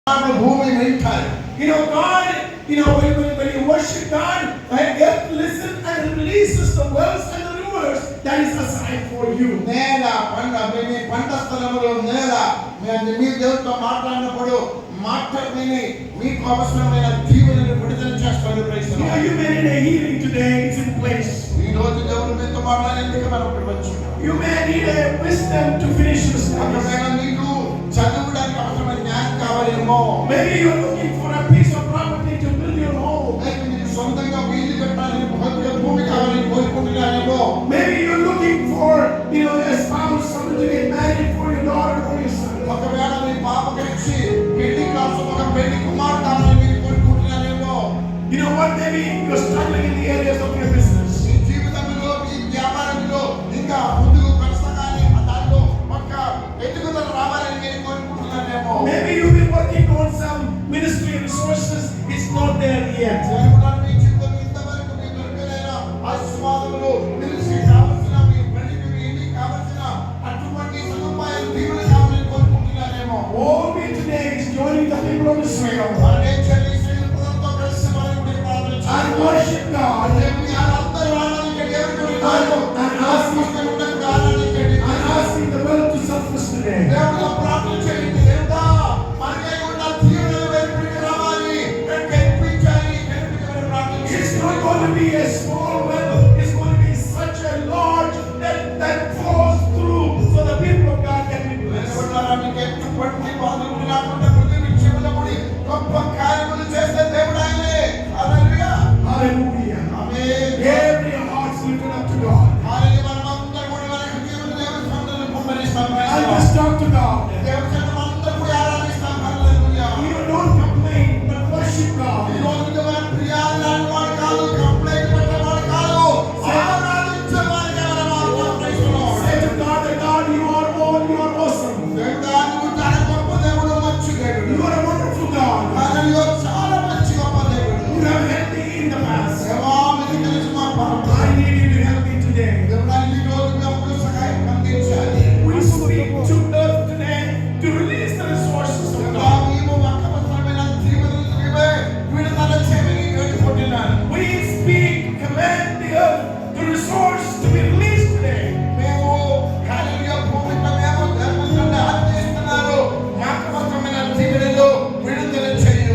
You know, God, when you worship God, earth listen and releases the wells and the rivers that is assigned for you. పంట స్థలములో నేల మీ దేవుడితో మాట్లాడినప్పుడు మాట విని మీకు అవసరమైన దీవెనను విడుదల చేస్తాడు. You may need a healing today, it's in place. ఈ రోజు దేవుడు మీతో మాట్లాడేందుకు మనం వచ్చాము. You may need a wisdom to finish your studies. మీకు చదవడానికి అవసరమైన జ్ఞానం కావాలేమో. Maybe you are looking for a piece of property to build your home. మీకు సొంతంగా ఇల్లు కట్టాలని భూమి కావాలని కోరుకుంటున్నారేమో. Maybe you are looking for a spouse, someone to get married for your daughter or your son. ఒకవేళ మీ పాపకి పెళ్లి కోసం ఒక పెళ్లి కుమారుడు కావాలని మీరు కోరుకుంటున్నారేమో. You know what? Maybe you are struggling in the areas of your business. మీ జీవితంలో మీ వ్యాపారంలో ఇంకా ముందుకు కొనసాగాలి, దాంట్లో ఒక ఎదుగుదల రావాలని మీరు కోరుకుంటున్నారేమో. Maybe you've been working on some ministry resources, it's not there yet. మీ జీవితంలో ఇంతవరకు మీ దొరకలేన ఆశీర్వాదములు మినిస్ట్రీ కావాల్సిన మీ పనికి ఏమి కావాల్సిన అటువంటి సదుపాయాలు దీవెన కావాలని కోరుకుంటున్నారేమో. All we today is joining the people of Israel and worship God and asking the world to surface today. It's not going to be a small well, it's going to be such a large that flows through so the people of God can be blessed.